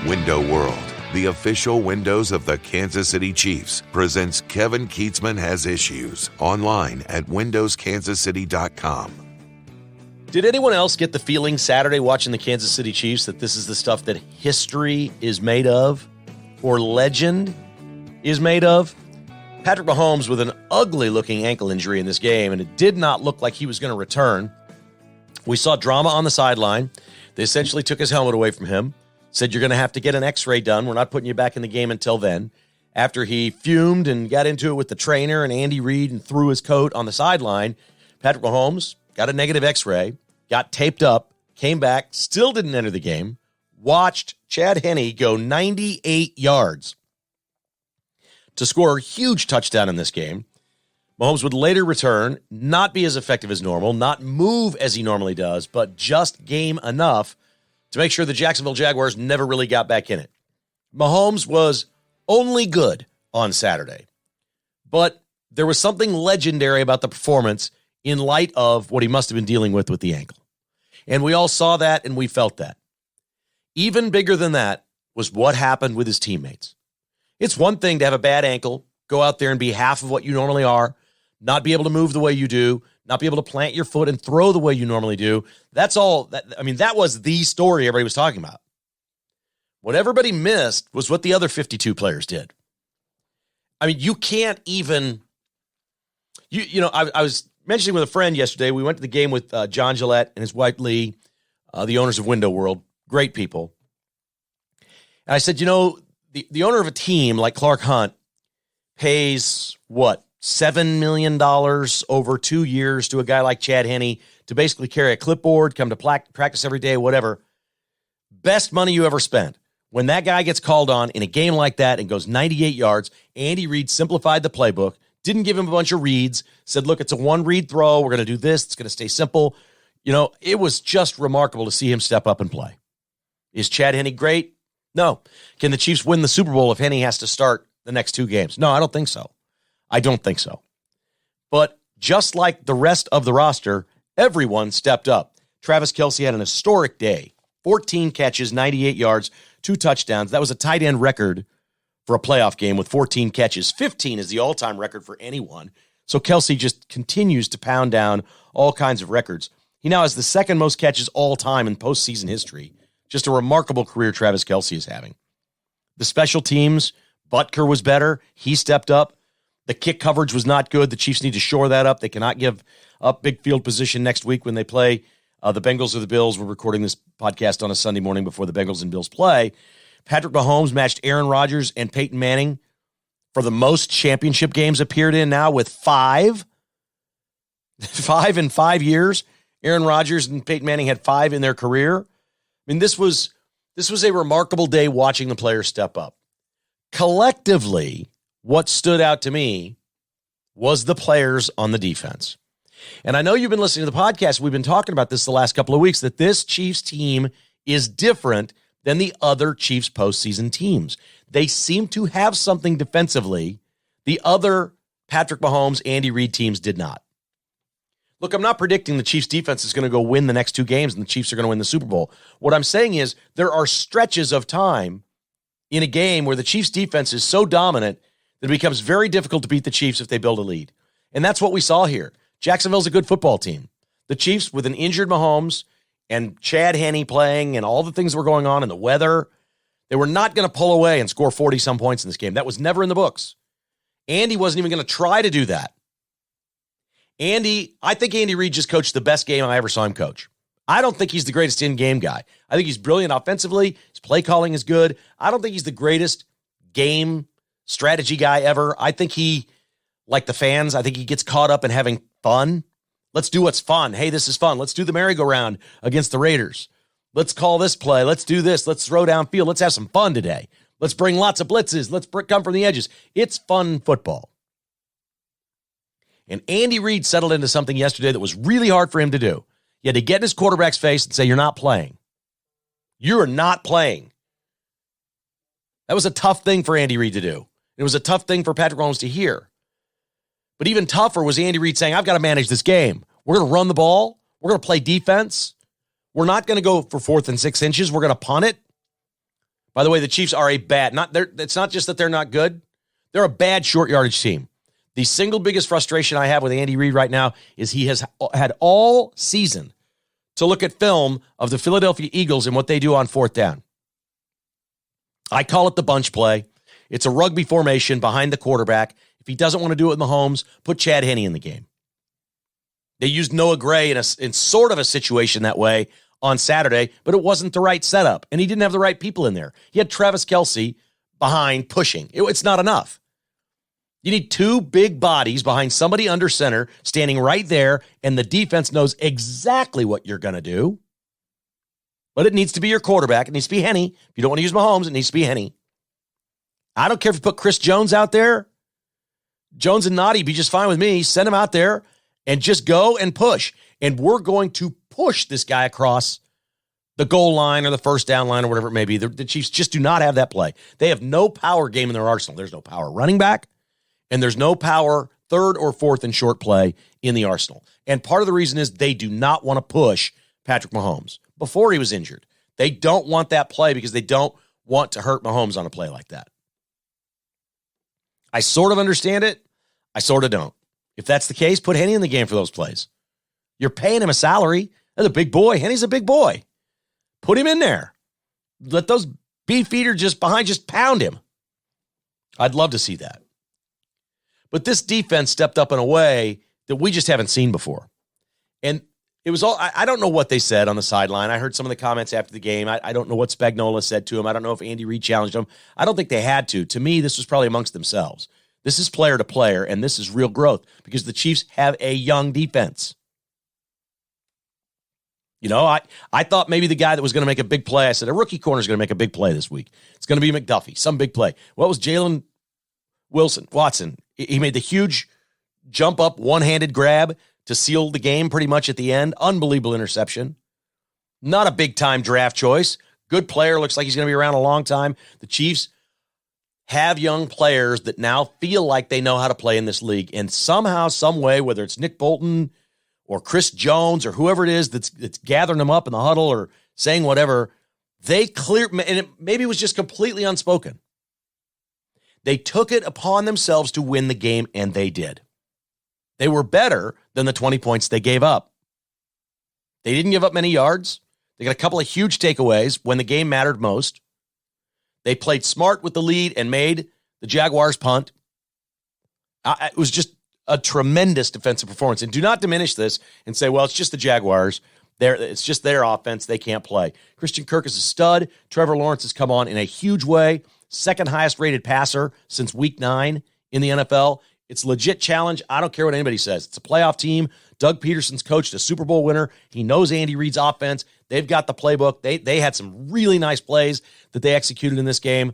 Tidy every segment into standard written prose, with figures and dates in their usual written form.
Window World, the official windows of the Kansas City Chiefs, presents Kevin Keatsman Has Issues online at windowskansascity.com. Did anyone else get the feeling Saturday watching the Kansas City Chiefs that this is the stuff that history is made of or legend is made of? Patrick Mahomes with an ugly-looking ankle injury in this game, and it did not look like he was going to return. We saw drama on the sideline. They essentially took his helmet away from him, said, you're going to have to get an x-ray done. We're not putting you back in the game until then. After he fumed and got into it with the trainer and Andy Reid and threw his coat on the sideline, Patrick Mahomes got a negative x-ray, got taped up, came back, still didn't enter the game, watched Chad Henne go 98 yards to score a huge touchdown in this game. Mahomes would later return, not be as effective as normal, not move as he normally does, but just game enough to make sure the Jacksonville Jaguars never really got back in it. Mahomes was only good on Saturday, but there was something legendary about the performance in light of what he must have been dealing with the ankle. And we all saw that and we felt that. Even bigger than that was what happened with his teammates. It's one thing to have a bad ankle, go out there and be half of what you normally are, not be able to move the way you do, not be able to plant your foot and throw the way you normally do. That's all. That was the story everybody was talking about. What everybody missed was what the other 52 players did. I mean, you can't even, I was mentioning with a friend yesterday, we went to the game with John Gillette and his wife Lee, the owners of Window World, great people. And I said, the owner of a team like Clark Hunt pays $7 million over 2 years to a guy like Chad Henne to basically carry a clipboard, come to practice every day, whatever. Best money you ever spent. When that guy gets called on in a game like that and goes 98 yards, Andy Reid simplified the playbook, didn't give him a bunch of reads, said, look, it's a one-read throw. We're going to do this. It's going to stay simple. It was just remarkable to see him step up and play. Is Chad Henne great? No. Can the Chiefs win the Super Bowl if Henne has to start the next two games? No, I don't think so. But just like the rest of the roster, everyone stepped up. Travis Kelce had an historic day. 14 catches, 98 yards, 2 touchdowns. That was a tight end record for a playoff game with 14 catches. 15 is the all-time record for anyone. So Kelce just continues to pound down all kinds of records. He now has the second most catches all time in postseason history. Just a remarkable career Travis Kelce is having. The special teams, Butker was better. He stepped up. The kick coverage was not good. The Chiefs need to shore that up. They cannot give up big field position next week when they play the Bengals or the Bills. We're recording this podcast on a Sunday morning before the Bengals and Bills play. Patrick Mahomes matched Aaron Rodgers and Peyton Manning for the most championship games appeared in now with 5. 5 in 5 years. Aaron Rodgers and Peyton Manning had 5 in their career. This was a remarkable day watching the players step up. Collectively, what stood out to me was the players on the defense. And I know you've been listening to the podcast. We've been talking about this the last couple of weeks, that this Chiefs team is different than the other Chiefs postseason teams. They seem to have something defensively the other Patrick Mahomes, Andy Reid teams did not. Look, I'm not predicting the Chiefs defense is going to go win the next 2 games and the Chiefs are going to win the Super Bowl. What I'm saying is there are stretches of time in a game where the Chiefs defense is so dominant that it becomes very difficult to beat the Chiefs if they build a lead. And that's what we saw here. Jacksonville's a good football team. The Chiefs, with an injured Mahomes and Chad Henne playing and all the things that were going on in the weather, they were not going to pull away and score 40-some points in this game. That was never in the books. Andy wasn't even going to try to do that. I think Andy Reid just coached the best game I ever saw him coach. I don't think he's the greatest in-game guy. I think he's brilliant offensively. His play calling is good. I don't think he's the greatest game strategy guy ever. I think he, like the fans, I think he gets caught up in having fun. Let's do what's fun. Hey, this is fun. Let's do the merry-go-round against the Raiders. Let's call this play. Let's do this. Let's throw downfield. Let's have some fun today. Let's bring lots of blitzes. Let's come from the edges. It's fun football. And Andy Reid settled into something yesterday that was really hard for him to do. He had to get in his quarterback's face and say, you're not playing. You're not playing. That was a tough thing for Andy Reid to do. It was a tough thing for Patrick Mahomes to hear. But even tougher was Andy Reid saying, I've got to manage this game. We're going to run the ball. We're going to play defense. We're not going to go for 4th and 6 inches. We're going to punt it. By the way, the Chiefs are it's not just that they're not good. They're a bad short yardage team. The single biggest frustration I have with Andy Reid right now is he has had all season to look at film of the Philadelphia Eagles and what they do on fourth down. I call it the bunch play. It's a rugby formation behind the quarterback. If he doesn't want to do it with Mahomes, put Chad Henne in the game. They used Noah Gray in sort of a situation that way on Saturday, but it wasn't the right setup, and he didn't have the right people in there. He had Travis Kelce behind pushing. It's not enough. You need two big bodies behind somebody under center standing right there, and the defense knows exactly what you're going to do. But it needs to be your quarterback. It needs to be Henne. If you don't want to use Mahomes, it needs to be Henne. I don't care if you put Chris Jones out there. Jones and Noddy be just fine with me. Send him out there and just go and push. And we're going to push this guy across the goal line or the first down line or whatever it may be. The Chiefs just do not have that play. They have no power game in their arsenal. There's no power running back, and there's no power third or fourth and short play in the arsenal. And part of the reason is they do not want to push Patrick Mahomes before he was injured. They don't want that play because they don't want to hurt Mahomes on a play like that. I sort of understand it. I sort of don't. If that's the case, put Henne in the game for those plays. You're paying him a salary. That's a big boy. Henne's a big boy. Put him in there. Let those beef eaters just pound him. I'd love to see that. But this defense stepped up in a way that we just haven't seen before. And it was all, I don't know what they said on the sideline. I heard some of the comments after the game. I don't know what Spagnuolo said to him. I don't know if Andy Reid challenged him. I don't think they had to. To me, this was probably amongst themselves. This is player to player, and this is real growth because the Chiefs have a young defense. You know, I thought maybe the guy that was going to make a big play, I said, a rookie corner is going to make a big play this week. It's going to be McDuffie, some big play. What was Jalen Watson? He made the huge jump up, one-handed grab to seal the game pretty much at the end. Unbelievable interception. Not a big-time draft choice. Good player. Looks like he's going to be around a long time. The Chiefs have young players that now feel like they know how to play in this league. And somehow, some way, whether it's Nick Bolton or Chris Jones or whoever it is that's gathering them up in the huddle or saying whatever, they maybe it was just completely unspoken. They took it upon themselves to win the game, and they did. They were better than the 20 points they gave up. They didn't give up many yards. They got a couple of huge takeaways when the game mattered most. They played smart with the lead and made the Jaguars punt. It was just a tremendous defensive performance. And do not diminish this and say, well, it's just the Jaguars. It's just their offense. They can't play. Christian Kirk is a stud. Trevor Lawrence has come on in a huge way. Second highest rated passer since week 9 in the NFL. It's a legit challenge. I don't care what anybody says. It's a playoff team. Doug Peterson's coached a Super Bowl winner. He knows Andy Reid's offense. They've got the playbook. They had some really nice plays that they executed in this game.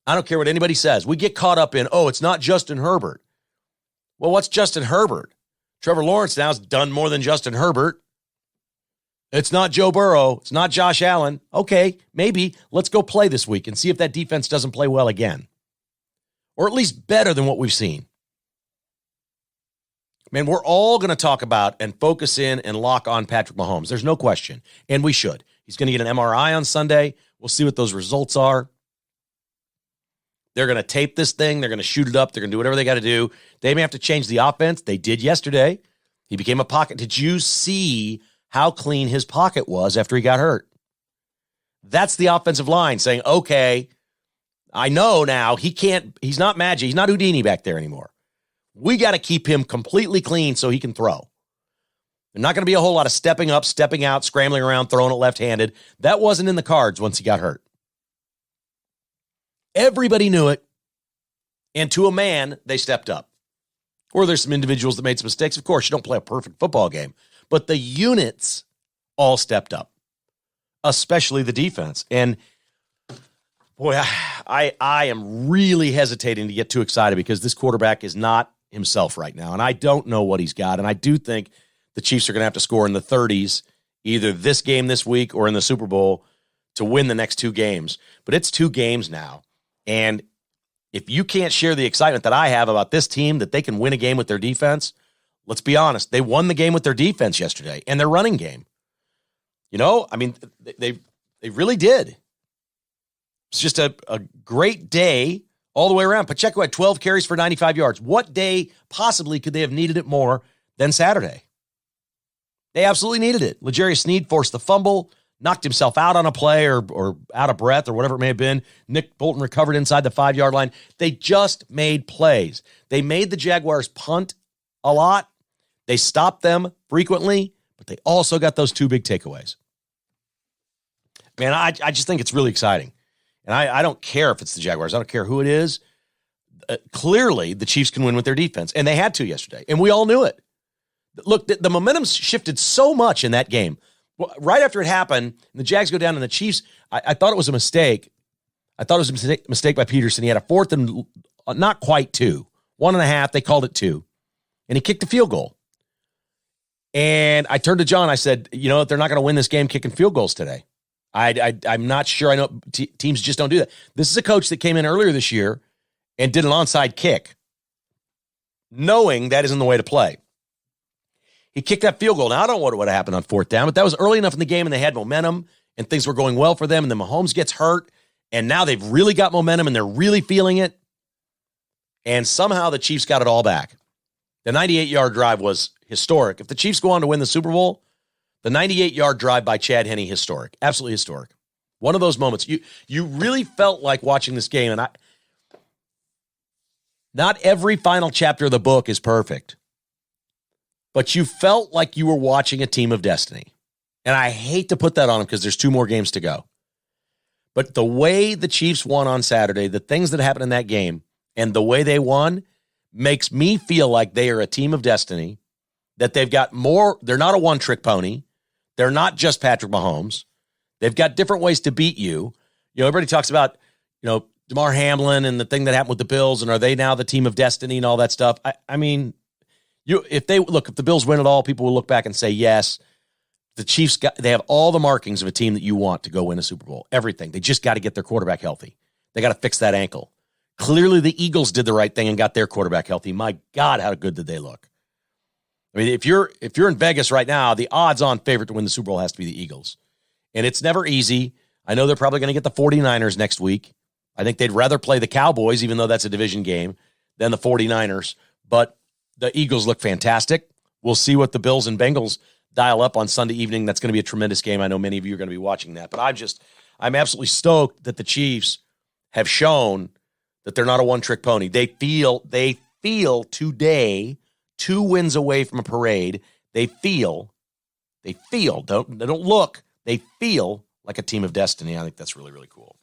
I don't care what anybody says. We get caught up in, it's not Justin Herbert. Well, what's Justin Herbert? Trevor Lawrence now has done more than Justin Herbert. It's not Joe Burrow. It's not Josh Allen. Okay, maybe let's go play this week and see if that defense doesn't play well again. Or at least better than what we've seen. Man, we're all going to talk about and focus in and lock on Patrick Mahomes. There's no question, and we should. He's going to get an MRI on Sunday. We'll see what those results are. They're going to tape this thing. They're going to shoot it up. They're going to do whatever they got to do. They may have to change the offense. They did yesterday. He became a pocket. Did you see how clean his pocket was after he got hurt? That's the offensive line saying, okay, I know now he's not magic. He's not Houdini back there anymore. We got to keep him completely clean so he can throw. There's not going to be a whole lot of stepping up, stepping out, scrambling around, throwing it left-handed. That wasn't in the cards once he got hurt. Everybody knew it. And to a man, they stepped up. Or there's some individuals that made some mistakes. Of course, you don't play a perfect football game. But the units all stepped up, especially the defense. And boy, I am really hesitating to get too excited because this quarterback is not himself right now. And I don't know what he's got. And I do think the Chiefs are going to have to score in the 30s, either this game this week or in the Super Bowl to win the next 2 games. But it's 2 games now. And if you can't share the excitement that I have about this team, that they can win a game with their defense, let's be honest. They won the game with their defense yesterday and their running game. You know, I mean, they really did. It's just a great day all the way around. Pacheco had 12 carries for 95 yards. What day possibly could they have needed it more than Saturday? They absolutely needed it. L'Jarius Sneed forced the fumble, knocked himself out on a play or out of breath or whatever it may have been. Nick Bolton recovered inside the 5-yard line. They just made plays. They made the Jaguars punt a lot. They stopped them frequently, but they also got those 2 big takeaways. Man, I just think it's really exciting. And I don't care if it's the Jaguars. I don't care who it is. Clearly, the Chiefs can win with their defense, and they had to yesterday, and we all knew it. Look, the momentum shifted so much in that game. Right after it happened, and the Jags go down, and the Chiefs, I thought it was a mistake. I thought it was a mistake by Peterson. He had a 4th and not quite 2. 1.5, they called it 2. And he kicked the field goal. And I turned to John, I said, you know, they're not going to win this game kicking field goals today. I'm not sure. I know teams just don't do that. This is a coach that came in earlier this year and did an onside kick, knowing that isn't the way to play. He kicked that field goal. Now, I don't know what would have happened on 4th down, but that was early enough in the game, and they had momentum, and things were going well for them, and then Mahomes gets hurt, and now they've really got momentum, and they're really feeling it, and somehow the Chiefs got it all back. The 98-yard drive was historic. If the Chiefs go on to win the Super Bowl, the 98-yard drive by Chad Henne, historic, absolutely historic. One of those moments. You really felt like watching this game, and not every final chapter of the book is perfect, but you felt like you were watching a team of destiny. And I hate to put that on them because there's 2 more games to go. But the way the Chiefs won on Saturday, the things that happened in that game, and the way they won makes me feel like they are a team of destiny, that they've got more. They're not a one-trick pony. They're not just Patrick Mahomes. They've got different ways to beat you. You know, everybody talks about, you know, DeMar Hamlin and the thing that happened with the Bills, and are they now the team of destiny and all that stuff? I mean, if the Bills win it all, people will look back and say, yes, the Chiefs they have all the markings of a team that you want to go win a Super Bowl. Everything. They just got to get their quarterback healthy. They got to fix that ankle. Clearly, the Eagles did the right thing and got their quarterback healthy. My God, how good did they look? I mean, if you're in Vegas right now, the odds-on favorite to win the Super Bowl has to be the Eagles. And it's never easy. I know they're probably going to get the 49ers next week. I think they'd rather play the Cowboys, even though that's a division game, than the 49ers. But the Eagles look fantastic. We'll see what the Bills and Bengals dial up on Sunday evening. That's going to be a tremendous game. I know many of you are going to be watching that. But I'm absolutely stoked that the Chiefs have shown that they're not a one-trick pony. They feel today 2 wins away from a parade. They feel, they don't look, they feel like a team of destiny. I think that's really, really cool.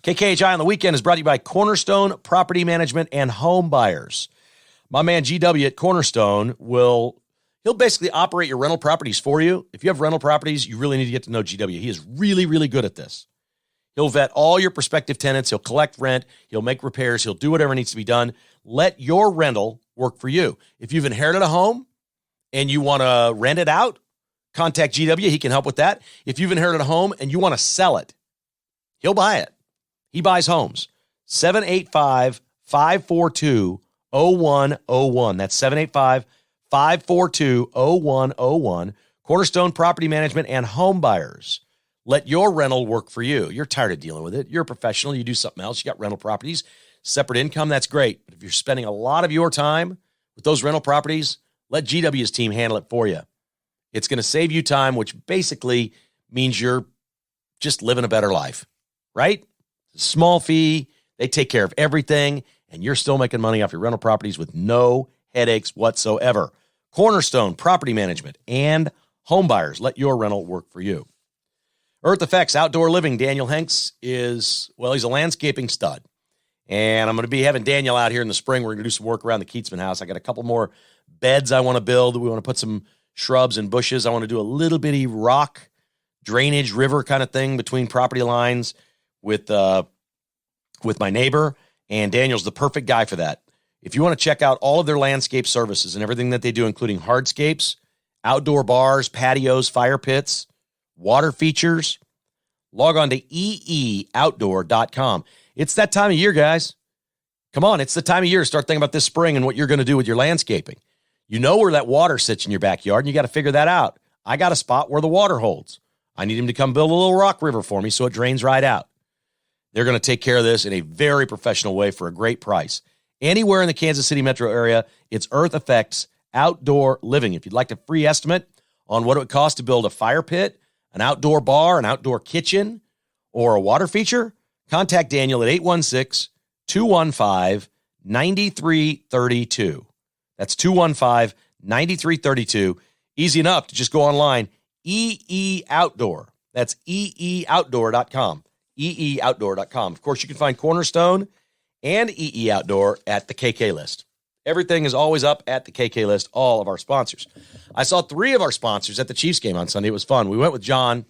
KKHI on the weekend is brought to you by Cornerstone Property Management and Home Buyers. My man GW at Cornerstone he'll basically operate your rental properties for you. If you have rental properties, you really need to get to know GW. He is really, really good at this. He'll vet all your prospective tenants. He'll collect rent. He'll make repairs. He'll do whatever needs to be done. Let your rental work for you. If you've inherited a home and you want to rent it out, contact GW. He can help with that. If you've inherited a home and you want to sell it, he'll buy it. He buys homes. 785-542-0101. That's 785-542-0101. Cornerstone Property Management and Home Buyers. Let your rental work for you. You're tired of dealing with it. You're a professional. You do something else. You got rental properties, separate income. That's great. But if you're spending a lot of your time with those rental properties, let GW's team handle it for you. It's going to save you time, which basically means you're just living a better life, right? Small fee. They take care of everything, and you're still making money off your rental properties with no headaches whatsoever. Cornerstone Property Management and Home Buyers. Let your rental work for you. Earth Effects Outdoor Living. Daniel Hanks he's a landscaping stud. And I'm going to be having Daniel out here in the spring. We're going to do some work around the Keatsman house. I got a couple more beds I want to build. We want to put some shrubs and bushes. I want to do a little bitty rock drainage river kind of thing between property lines with my neighbor. And Daniel's the perfect guy for that. If you want to check out all of their landscape services and everything that they do, including hardscapes, outdoor bars, patios, fire pits, water features, log on to eeoutdoor.com. It's that time of year, guys. Come on, it's the time of year to start thinking about this spring and what you're going to do with your landscaping. You know where that water sits in your backyard, and you got to figure that out. I got a spot where the water holds. I need him to come build a little rock river for me so it drains right out. They're going to take care of this in a very professional way for a great price. Anywhere in the Kansas City metro area, it's Earth Effects Outdoor Living. If you'd like a free estimate on what it would cost to build a fire pit, an outdoor bar, an outdoor kitchen, or a water feature, contact Daniel at 816-215-9332. That's 215-9332. Easy enough to just go online, EE Outdoor. That's eeoutdoor.com, eeoutdoor.com. Of course, you can find Cornerstone and EE Outdoor at the KK List. Everything is always up at the KK List, all of our sponsors. I saw 3 of our sponsors at the Chiefs game on Sunday. It was fun. We went with John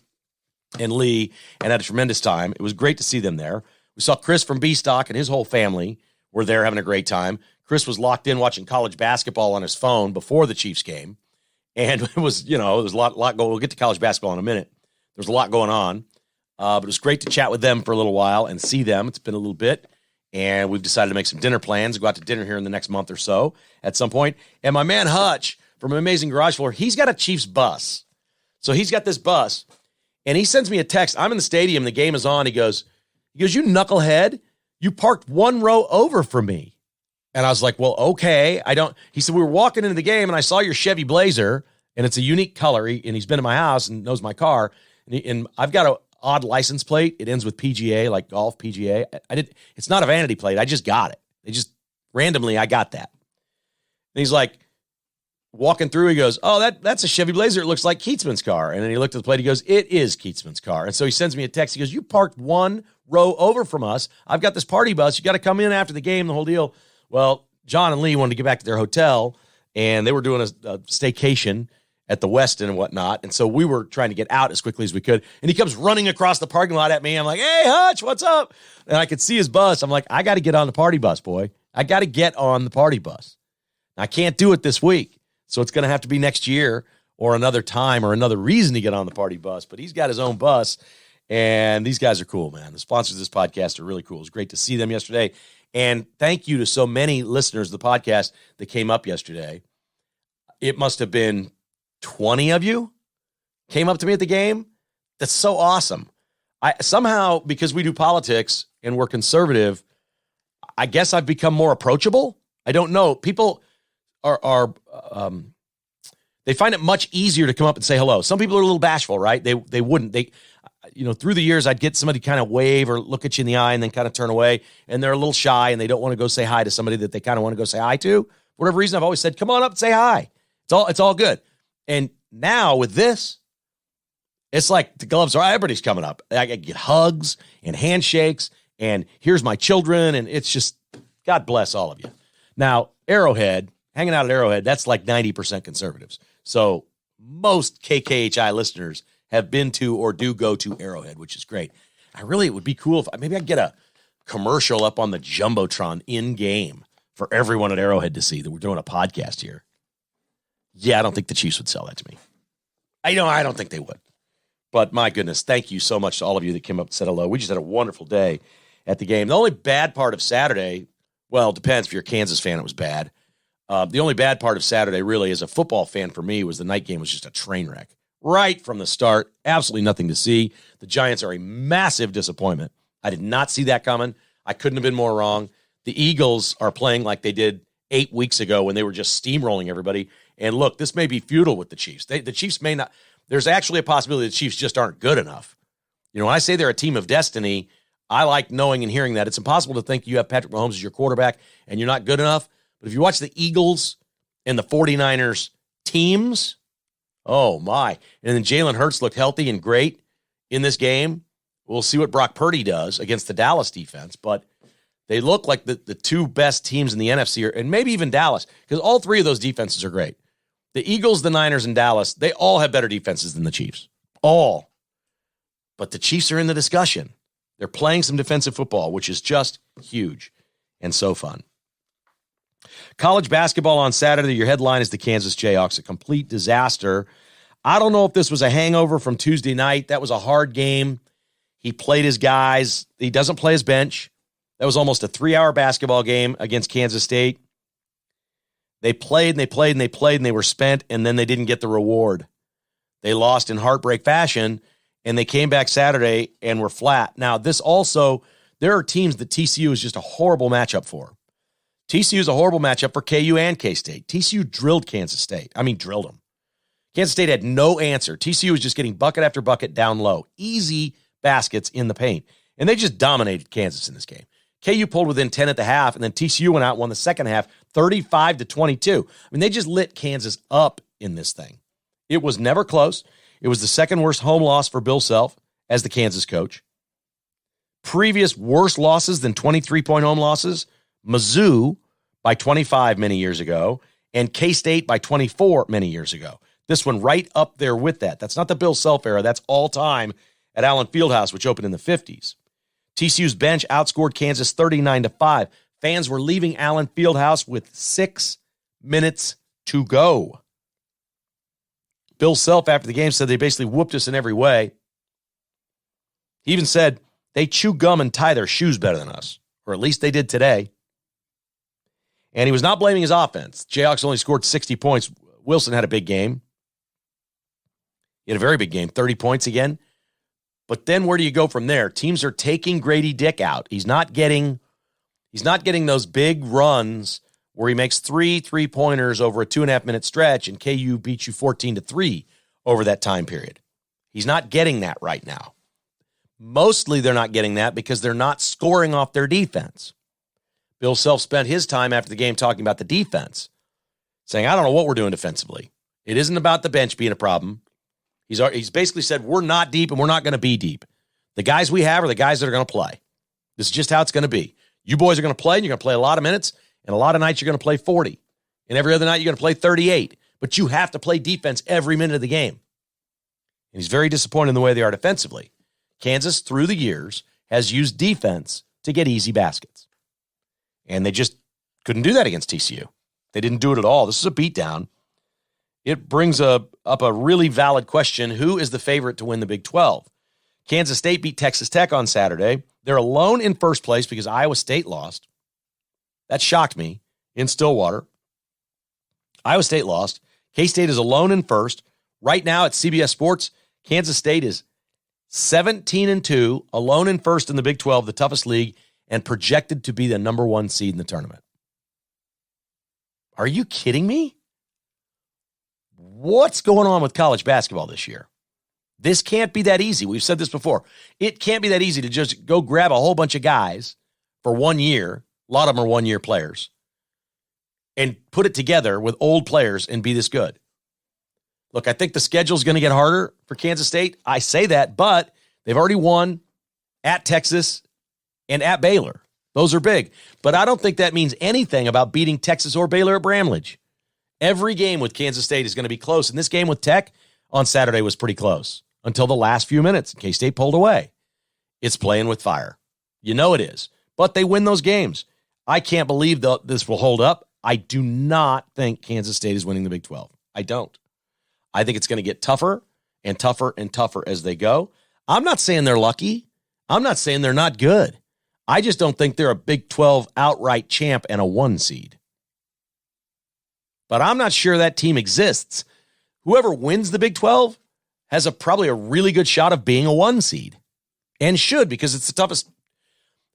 and Lee and had a tremendous time. It was great to see them there. We saw Chris from B-Stock and his whole family were there having a great time. Chris was locked in watching college basketball on his phone before the Chiefs game. And it was, it was a lot going. We'll get to college basketball in a minute. There's a lot going on. But it was great to chat with them for a little while and see them. It's been a little bit. And we've decided to make some dinner plans, go out to dinner here in the next month or so at some point. And my man Hutch from Amazing Garage Floor, he's got a Chiefs bus. So he's got this bus. And he sends me a text. I'm in the stadium. The game is on. He goes, you knucklehead, you parked 1 row over from me. And I was like, well, okay. He said, we were walking into the game and I saw your Chevy Blazer and it's a unique color. And he's been in my house and knows my car. And I've got an odd license plate. It ends with PGA, like golf PGA. It's not a vanity plate. I just got it. Randomly, I got that. And he's like, walking through, he goes, oh, that's a Chevy Blazer. It looks like Keatsman's car. And then he looked at the plate. He goes, it is Keatsman's car. And so he sends me a text. He goes, you parked 1 row over from us. I've got this party bus. You got to come in after the game, the whole deal. Well, John and Lee wanted to get back to their hotel, and they were doing a staycation at the Westin and whatnot. And so we were trying to get out as quickly as we could. And he comes running across the parking lot at me. I'm like, hey, Hutch, what's up? And I could see his bus. I'm like, I got to get on the party bus, boy. I got to get on the party bus. I can't do it this week. So it's going to have to be next year or another time or another reason to get on the party bus. But he's got his own bus, and these guys are cool, man. The sponsors of this podcast are really cool. It was great to see them yesterday. And thank you to so many listeners of the podcast that came up yesterday. It must have been 20 of you came up to me at the game. That's so awesome. I somehow, because we do politics and we're conservative, I guess I've become more approachable. I don't know. People are they find it much easier to come up and say hello. Some people are a little bashful, right? They wouldn't. Through the years, I'd get somebody kind of wave or look at you in the eye and then kind of turn away, and they're a little shy and they don't want to go say hi to somebody that they kind of want to go say hi to. For whatever reason, I've always said, come on up and say hi. It's all good. And now with this, it's like the gloves are, everybody's coming up. I get hugs and handshakes, and here's my children, and it's just, God bless all of you. Now, Arrowhead, hanging out at Arrowhead, that's like 90% conservatives. So most KKHI listeners have been to or do go to Arrowhead, which is great. It would be cool if maybe I could get a commercial up on the Jumbotron in game for everyone at Arrowhead to see that we're doing a podcast here. Yeah, I don't think the Chiefs would sell that to me. I don't think they would. But my goodness, thank you so much to all of you that came up and said hello. We just had a wonderful day at the game. The only bad part of Saturday, well, it depends. If you're a Kansas fan, it was bad. The only bad part of Saturday, really, as a football fan for me, was the night game was just a train wreck. Right from the start, absolutely nothing to see. The Giants are a massive disappointment. I did not see that coming. I couldn't have been more wrong. The Eagles are playing like they did 8 weeks ago when they were just steamrolling everybody. And look, this may be futile with the Chiefs. The Chiefs may not. There's actually a possibility the Chiefs just aren't good enough. When I say they're a team of destiny, I like knowing and hearing that. It's impossible to think you have Patrick Mahomes as your quarterback and you're not good enough. But if you watch the Eagles and the 49ers teams, oh my. And then Jalen Hurts looked healthy and great in this game. We'll see what Brock Purdy does against the Dallas defense. But they look like the 2 best teams in the NFC, and maybe even Dallas, because all 3 of those defenses are great. The Eagles, the Niners, and Dallas, they all have better defenses than the Chiefs. All. But the Chiefs are in the discussion. They're playing some defensive football, which is just huge and so fun. College basketball on Saturday, your headline is the Kansas Jayhawks, a complete disaster. I don't know if this was a hangover from Tuesday night. That was a hard game. He played his guys. He doesn't play his bench. That was almost a 3-hour basketball game against Kansas State. They played and they played and they played and they were spent, and then they didn't get the reward. They lost in heartbreak fashion, and they came back Saturday and were flat. Now, this also, there are teams that TCU is just a horrible matchup for. TCU is a horrible matchup for KU and K-State. TCU drilled Kansas State. I mean, drilled them. Kansas State had no answer. TCU was just getting bucket after bucket down low. Easy baskets in the paint. And they just dominated Kansas in this game. KU pulled within 10 at the half, and then TCU went out and won the second half 35-22. I mean, they just lit Kansas up in this thing. It was never close. It was the second worst home loss for Bill Self as the Kansas coach. Previous worse losses than 23-point home losses, Mizzou by 25 many years ago, and K-State by 24 many years ago. This one right up there with that. That's not the Bill Self era. That's all time at Allen Fieldhouse, which opened in the 50s. TCU's bench outscored Kansas 39-5. Fans were leaving Allen Fieldhouse with 6 minutes to go. Bill Self, after the game, said they basically whooped us in every way. He even said they chew gum and tie their shoes better than us, or at least they did today. And he was not blaming his offense. Jayhawks only scored 60 points. Wilson had a big game. He had a very big game, 30 points again. But then where do you go from there? Teams are taking Grady Dick out. He's not getting those big runs where he makes 3 3-pointers over a 2.5-minute stretch and KU beats you 14-3 over that time period. He's not getting that right now. Mostly they're not getting that because they're not scoring off their defense. Bill Self spent his time after the game talking about the defense, saying, I don't know what we're doing defensively. It isn't about the bench being a problem. He's basically said, we're not deep and we're not going to be deep. The guys we have are the guys that are going to play. This is just how it's going to be. You boys are going to play, and you're going to play a lot of minutes, and a lot of nights you're going to play 40. And every other night you're going to play 38. But you have to play defense every minute of the game. And he's very disappointed in the way they are defensively. Kansas, through the years, has used defense to get easy baskets. And they just couldn't do that against TCU. They didn't do it at all. This is a beatdown. It brings up a really valid question. Who is the favorite to win the Big 12? Kansas State beat Texas Tech on Saturday. They're alone in first place because Iowa State lost. That shocked me in Stillwater. Iowa State lost. K-State is alone in first. Right now at CBS Sports, Kansas State is 17-2, alone in first in the Big 12, the toughest league, and projected to be the number 1 seed in the tournament. Are you kidding me? What's going on with college basketball this year? This can't be that easy. We've said this before. It can't be that easy to just go grab a whole bunch of guys for 1 year. A lot of them are 1-year players. And put it together with old players and be this good. Look, I think the schedule's going to get harder for Kansas State. I say that, but they've already won at Texas and at Baylor. Those are big. But I don't think that means anything about beating Texas or Baylor at Bramlage. Every game with Kansas State is going to be close. And this game with Tech on Saturday was pretty close until the last few minutes. K-State pulled away. It's playing with fire. You know it is. But they win those games. I can't believe this will hold up. I do not think Kansas State is winning the Big 12. I don't. I think it's going to get tougher and tougher and tougher as they go. I'm not saying they're lucky. I'm not saying they're not good. I just don't think they're a Big 12 outright champ and a 1 seed. But I'm not sure that team exists. Whoever wins the Big 12 has probably a really good shot of being a 1 seed. And should, because it's the toughest.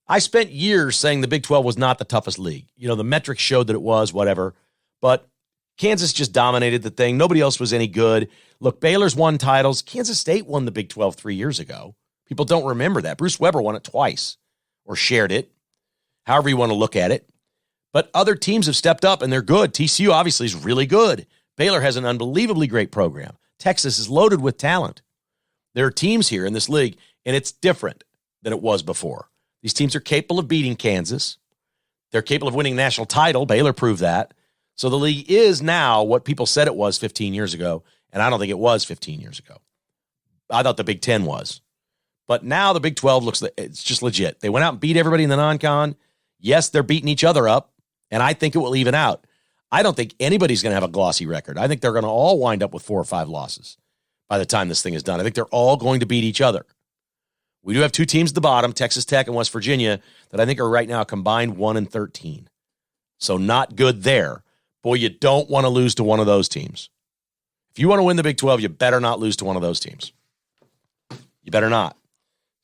I spent years saying the Big 12 was not the toughest league. You know, the metrics showed that it was, whatever. But Kansas just dominated the thing. Nobody else was any good. Look, Baylor's won titles. Kansas State won the Big 12 3 years ago. People don't remember that. Bruce Weber won it twice or shared it, however you want to look at it. But other teams have stepped up, and they're good. TCU obviously is really good. Baylor has an unbelievably great program. Texas is loaded with talent. There are teams here in this league, and it's different than it was before. These teams are capable of beating Kansas. They're capable of winning a national title. Baylor proved that. So the league is now what people said it was 15 years ago, and I don't think it was 15 years ago. I thought the Big 10 was. But now the Big 12 looks like it's just legit. They went out and beat everybody in the non-con. Yes, they're beating each other up, and I think it will even out. I don't think anybody's going to have a glossy record. I think they're going to all wind up with 4 or 5 losses by the time this thing is done. I think they're all going to beat each other. We do have 2 teams at the bottom, Texas Tech and West Virginia, that I think are right now combined 1-13. So not good there. Boy, you don't want to lose to one of those teams. If you want to win the Big 12, you better not lose to one of those teams. You better not.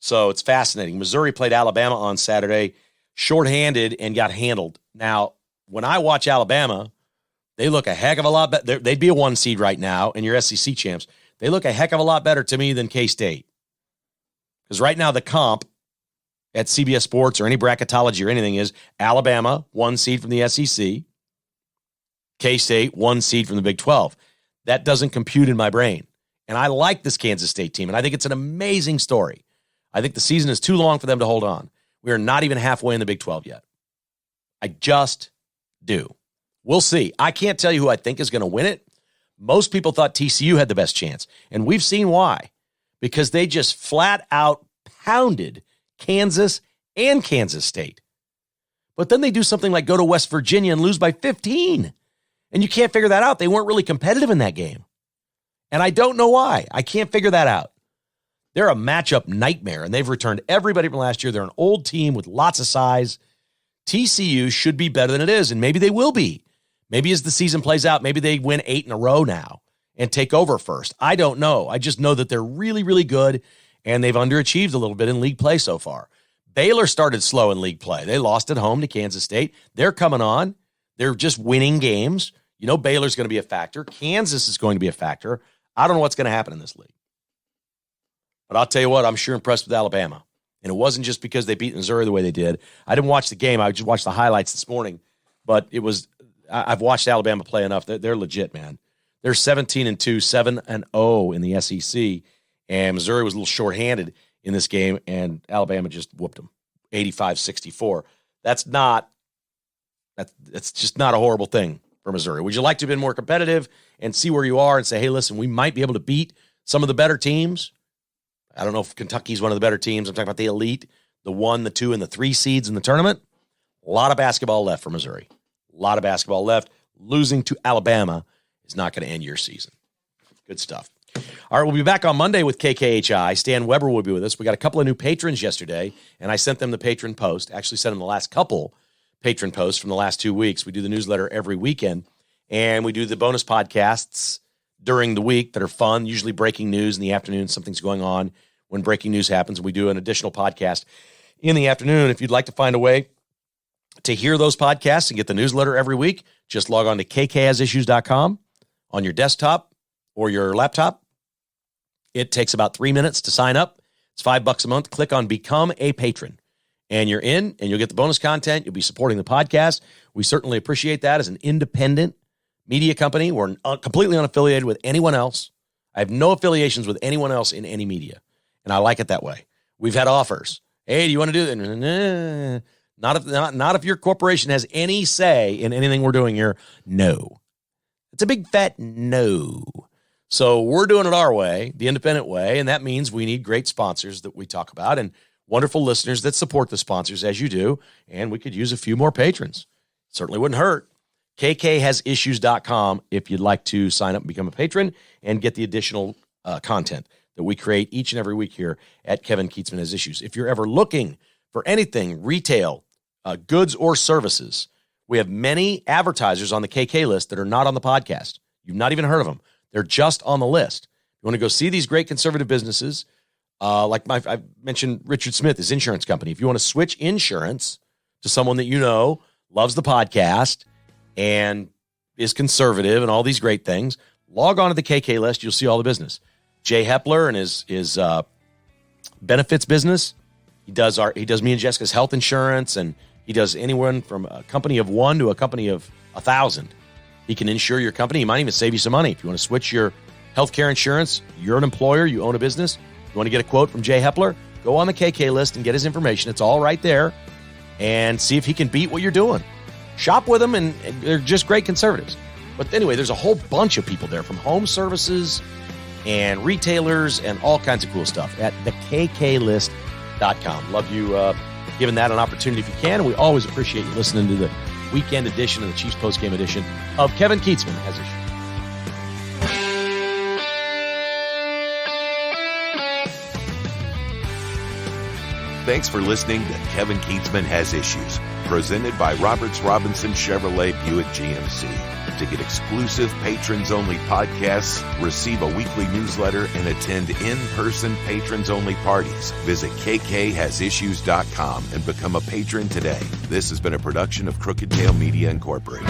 So it's fascinating. Missouri played Alabama on Saturday, shorthanded and got handled. Now, when I watch Alabama, they look a heck of a lot better. They'd be a 1 seed right now, and your SEC champs. They look a heck of a lot better to me than K-State. Because right now the comp at CBS Sports or any bracketology or anything is Alabama, 1 seed from the SEC. K-State, 1 seed from the Big 12. That doesn't compute in my brain. And I like this Kansas State team, and I think it's an amazing story. I think the season is too long for them to hold on. We are not even halfway in the Big 12 yet. I just do. We'll see. I can't tell you who I think is going to win it. Most people thought TCU had the best chance, and we've seen why. Because they just flat out pounded Kansas and Kansas State. But then they do something like go to West Virginia and lose by 15. And you can't figure that out. They weren't really competitive in that game. And I don't know why. I can't figure that out. They're a matchup nightmare, and they've returned everybody from last year. They're an old team with lots of size. TCU should be better than it is, and maybe they will be. Maybe as the season plays out, maybe they win 8 in a row now and take over first. I don't know. I just know that they're really, really good, and they've underachieved a little bit in league play so far. Baylor started slow in league play. They lost at home to Kansas State. They're coming on. They're just winning games. You know Baylor's going to be a factor. Kansas is going to be a factor. I don't know what's going to happen in this league. But I'll tell you what, I'm sure impressed with Alabama. And it wasn't just because they beat Missouri the way they did. I didn't watch the game. I just watched the highlights this morning. But I've watched Alabama play enough. They're legit, man. They're 17-2, 7-0 in the SEC. And Missouri was a little shorthanded in this game, and Alabama just whooped them, 85-64. That's just not a horrible thing for Missouri. Would you like to have been more competitive and see where you are and say, hey, listen, we might be able to beat some of the better teams? I don't know if Kentucky's one of the better teams. I'm talking about the elite, the 1, the 2, and the 3 seeds in the tournament. A lot of basketball left for Missouri. A lot of basketball left. Losing to Alabama is not going to end your season. Good stuff. All right, we'll be back on Monday with KKHI. Stan Weber will be with us. We got a couple of new patrons yesterday, and I sent them the patron post. Actually sent them the last couple patron posts from the last 2 weeks. We do the newsletter every weekend, and we do the bonus podcasts during the week that are fun, usually breaking news in the afternoon. Something's going on when breaking news happens. We do an additional podcast in the afternoon. If you'd like to find a way to hear those podcasts and get the newsletter every week, just log on to kkhasissues.com on your desktop or your laptop. It takes about 3 minutes to sign up. It's $5 a month. Click on Become a Patron, and you're in, and you'll get the bonus content. You'll be supporting the podcast. We certainly appreciate that. As an independent media company, we're completely unaffiliated with anyone else. I have no affiliations with anyone else in any media, and I like it that way. We've had offers. Hey, do you want to do that? Nah. Not if your corporation has any say in anything we're doing here. No. It's a big fat no. So we're doing it our way, the independent way, and that means we need great sponsors that we talk about and wonderful listeners that support the sponsors as you do, and we could use a few more patrons. Certainly wouldn't hurt. kkhasissues.com if you'd like to sign up and become a patron and get the additional content that we create each and every week here at Kevin Kietzman Has Issues. If you're ever looking for anything retail, goods or services, we have many advertisers on the KK list that are not on the podcast. You've not even heard of them. They're just on the list. You want to go see these great conservative businesses, I mentioned Richard Smith, his insurance company. If you want to switch insurance to someone that you know loves the podcast and is conservative and all these great things, log on to the KK list. You'll see all the business. Jay Hepler and his benefits business. He does me and Jessica's health insurance, and he does anyone from a company of 1 to a company of 1,000. He can insure your company. He might even save you some money. If you want to switch your healthcare insurance, you're an employer, you own a business, you want to get a quote from Jay Hepler, go on the KK list and get his information. It's all right there, and see if he can beat what you're doing. Shop with them, and they're just great conservatives. But anyway, there's a whole bunch of people there from home services and retailers and all kinds of cool stuff at thekklist.com. Love you giving that an opportunity if you can, and we always appreciate you listening to the weekend edition of the Chiefs Postgame edition of Kevin Kietzman Has Issues. Thanks for listening to Kevin Kietzman Has Issues. Presented by Roberts Robinson Chevrolet Buick GMC. To get exclusive patrons-only podcasts, receive a weekly newsletter, and attend in-person patrons-only parties, visit kkhasissues.com and become a patron today. This has been a production of Crooked Tail Media Incorporated.